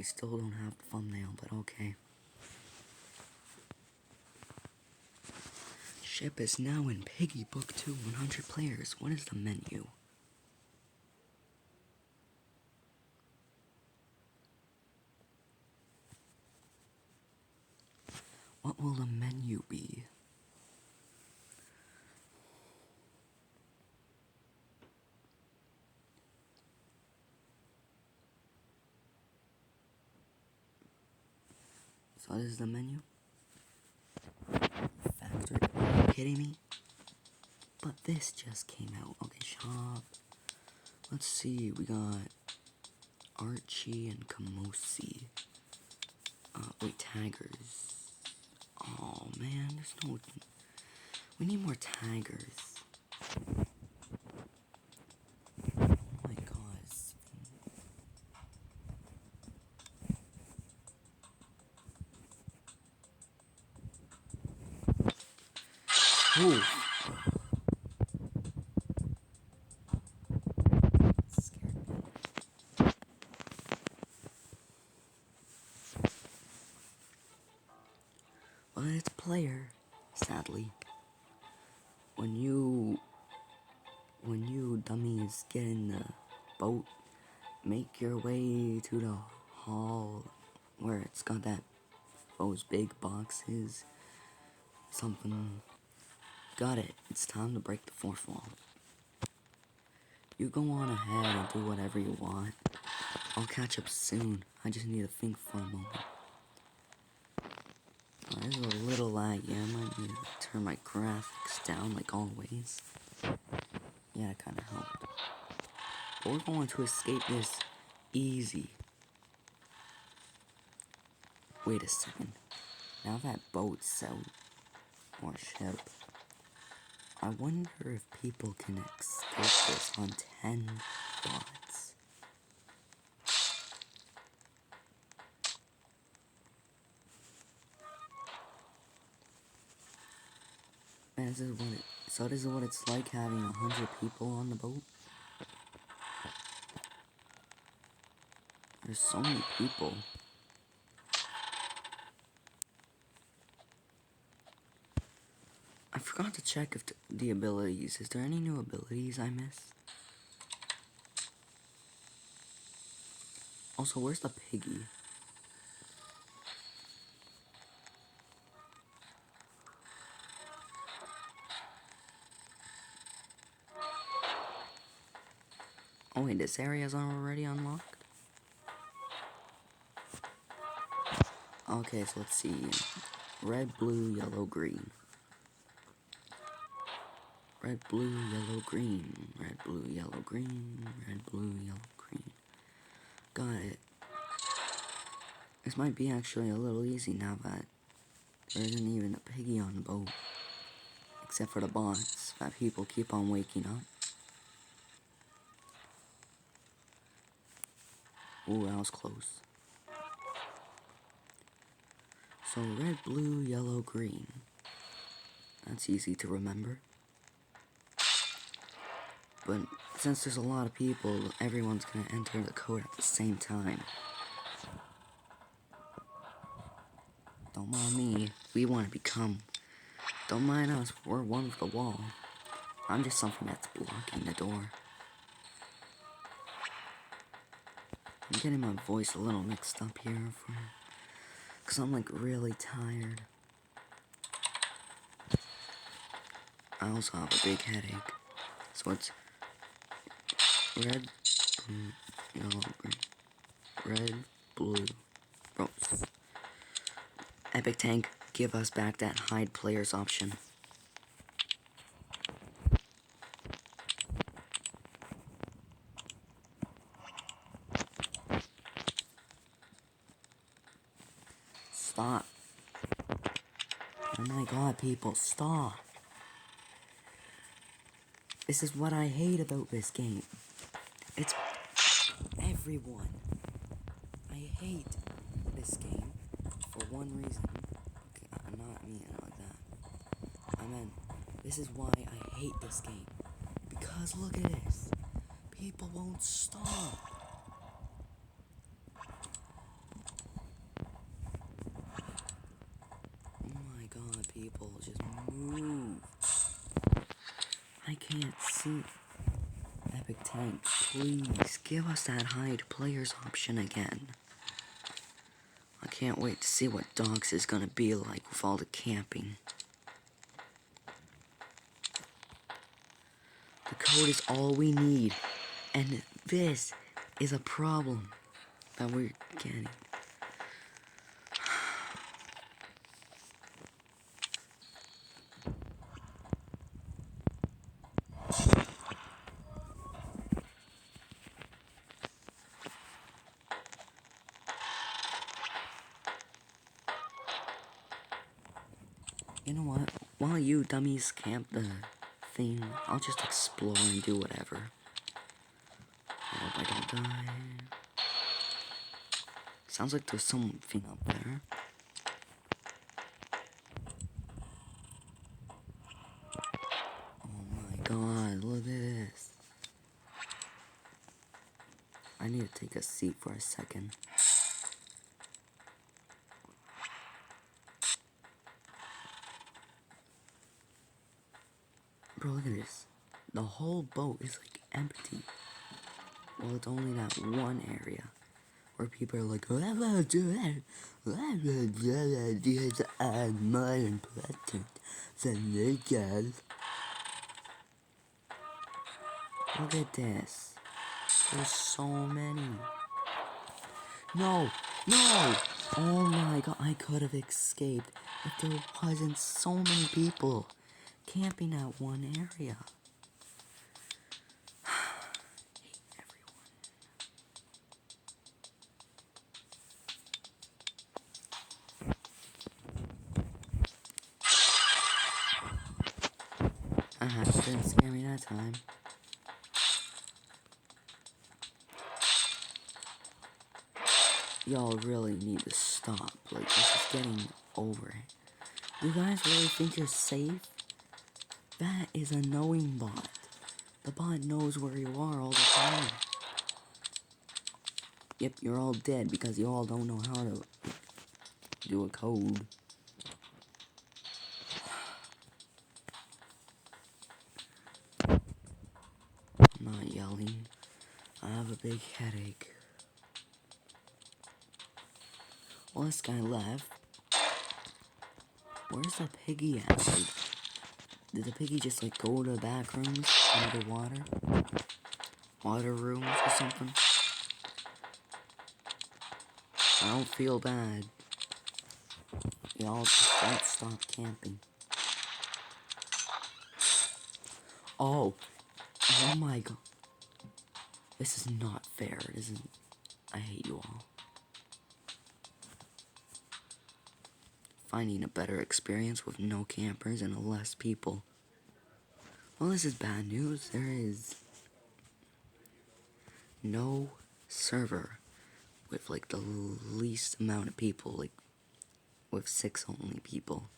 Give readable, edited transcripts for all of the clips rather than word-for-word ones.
still don't have the thumbnail, but okay. Ship is now in Piggy Book 2, 100 players. What is the menu? What will the menu be? So this is the menu? Factory, are you kidding me? But this just came out. Okay, shop. Let's see, we got Archie and Kamosi. Wait, taggers. Oh man, there's no... We need more taggers. Oh my god. Ooh. Scared me. But it's player, sadly. When you dummies get in the boat, make your way to the hall where it's got those big boxes. Something. Got it. It's time to break the fourth wall. You go on ahead and do whatever you want. I'll catch up soon. I just need to think for a moment. This is a little laggy. I might need to turn my graphics down like always. Yeah, it kind of helped. But we're going to escape this easy. Wait a second. Now that boat's out, or ship, I wonder if people can escape this on 10 bots. Man, this is what it's like having 100 people on the boat. There's so many people. I forgot to check if the abilities. Is there any new abilities I missed? Also, where's the piggy? Oh wait, this area's already unlocked? Okay, so let's see. Red, blue, yellow, green. Red, blue, yellow, green. Red, blue, yellow, green. Red, blue, yellow, green. Got it. This might be actually a little easy now that there isn't even a piggy on the boat. Except for the bots that people keep on waking up. Ooh, that was close. So red, blue, yellow, green. That's easy to remember. But since there's a lot of people, everyone's gonna enter the code at the same time. Don't mind me. We want to become. Don't mind us. We're one with the wall. I'm just something that's blocking the door. I'm getting my voice a little mixed up here because I'm like really tired. I also have a big headache. So it's red, blue, yellow, green. Red, blue, rose. Epic Tank, give us back that hide players option. Stop. Oh my god, people, stop. This is what I hate about this game. It's everyone. I hate this game for one reason. Okay, I'm not meaning it like that. I meant, this is why I hate this game. Because look at this. People won't stop. people, just move. I can't see. Epic Tank, please give us that hide players option again. I can't wait to see what Dogs is gonna be like with all the camping. The code is all we need, and this is a problem that we're getting. You know what? While you dummies camp the thing, I'll just explore and do whatever. I hope I don't die. Sounds like there's something up there. Oh my god, look at this. I need to take a seat for a second. Bro, look at this. The whole boat is like empty. Well, it's only that one area where people are like, oh, I'm gonna do it. I'm gonna do it because I'm more important than you guys. Look at this. There's so many. No, no! Oh my god, I could have escaped if there wasn't so many people camping at one area. Hate everyone. Didn't scare me that time. Y'all really need to stop. Like, this is getting over it. You guys really think you're safe? That is a knowing bot. The bot knows where you are all the time. Yep, you're all dead because you all don't know how to do a code. I'm not yelling. I have a big headache. Well, this guy left. Where's the piggy at? Like, did the piggy just like go to the back rooms under the water? Water rooms or something? I don't feel bad. Y'all just don't stop camping. Oh. Oh my god. This is not fair. It isn't. I hate you all. Finding a better experience with no campers and less people. Well, this is bad news. There is no server with like the least amount of people, like with 6 only people.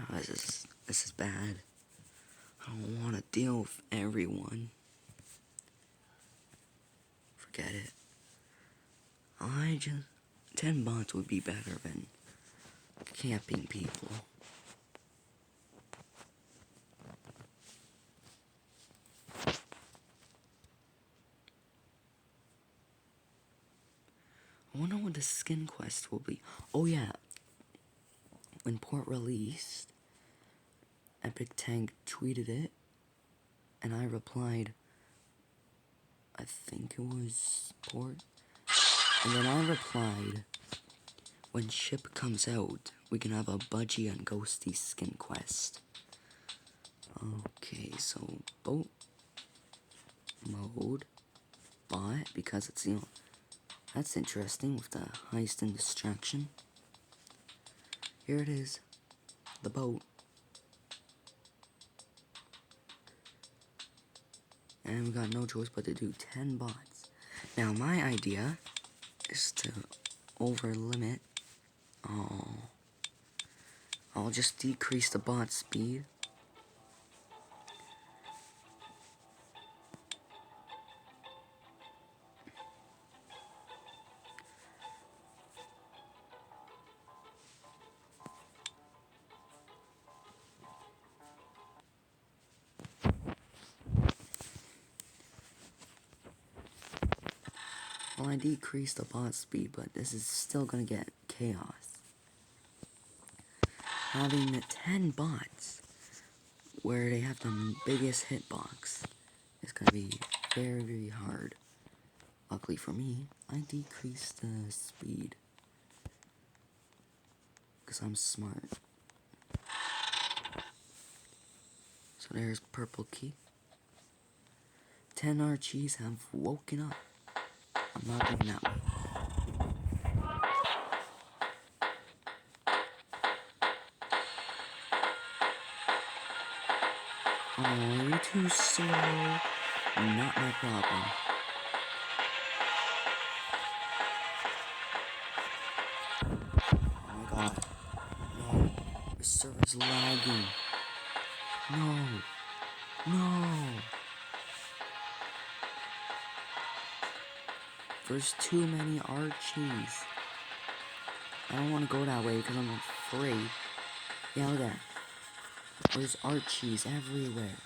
This is bad. I don't want to deal with everyone. Forget it. 10 bots would be better than camping people. I wonder what the skin quest will be. Oh yeah. When port released, Epic Tank tweeted it, and I replied, I think it was port. And then I replied, when ship comes out, we can have a Budgie and Ghosty skin quest. Okay, so boat mode, bot, because it's, you know, that's interesting with the heist and distraction. Here it is, the boat. And we got no choice but to do 10 bots. Now my idea is to over limit. Oh, I'll just decrease the bot speed. I decreased the bot speed, but this is still gonna get chaos. Having 10 bots where they have the biggest hitbox is gonna be very, very hard. Luckily for me, I decreased the speed because I'm smart. So there's purple key. 10 Archies have woken up. I'm not doing that one. Oh, you're too slow. Not my problem. Oh my god. No. The server's lagging. No. No. There's too many Archies. I don't want to go that way because I'm afraid. Yeah, look at that. There's Archies everywhere.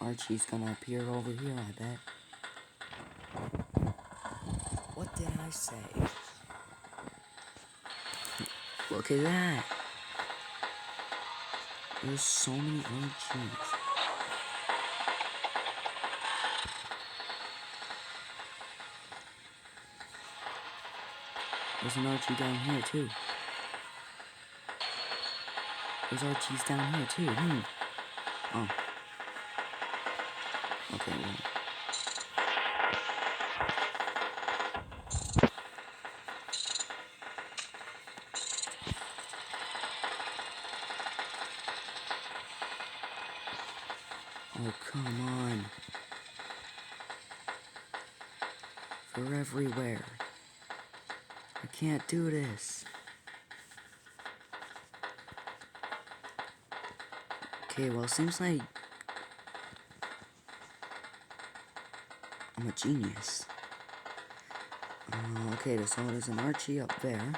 Archie's gonna appear over here, I bet. What did I say? Look at that. There's so many Archies. There's an Archie down here, too. There's Archies down here, too. Oh. Okay, well. Oh, come on. They're everywhere. I can't do this. Okay, well, seems like I'm a genius. Okay, so there's an Archie up there.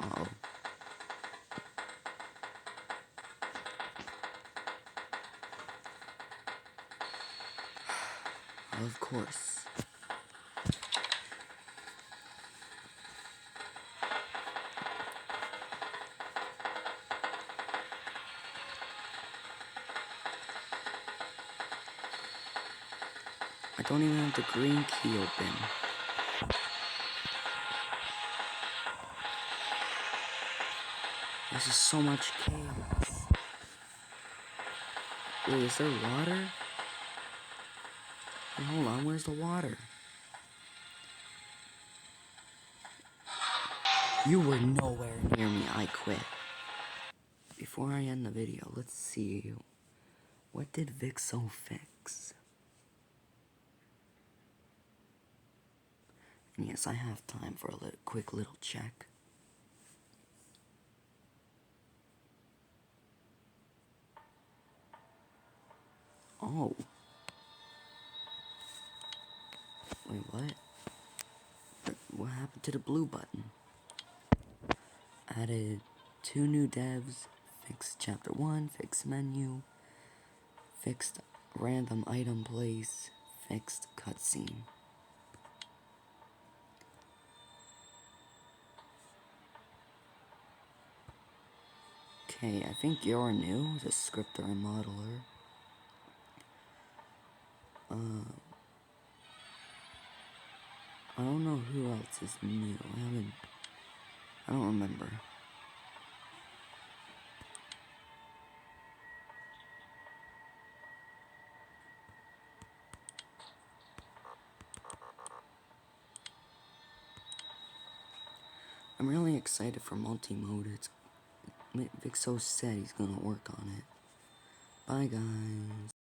Uh-oh. Of course. I don't even have the green key open. This is so much chaos. Wait, is there water? Hey, hold on, where's the water? You were nowhere near me, I quit. Before I end the video, let's see. What did Vixo fix? And yes, I have time for a quick little check. Oh. Wait, what? What happened to the blue button? Added 2 new devs, fixed chapter 1, fixed menu, fixed random item place, fixed cutscene. Okay, I think you're new, the scripter and modeler. I don't know who else is new. I don't remember. I'm really excited for multi-mode. Vixo said he's gonna work on it. Bye, guys.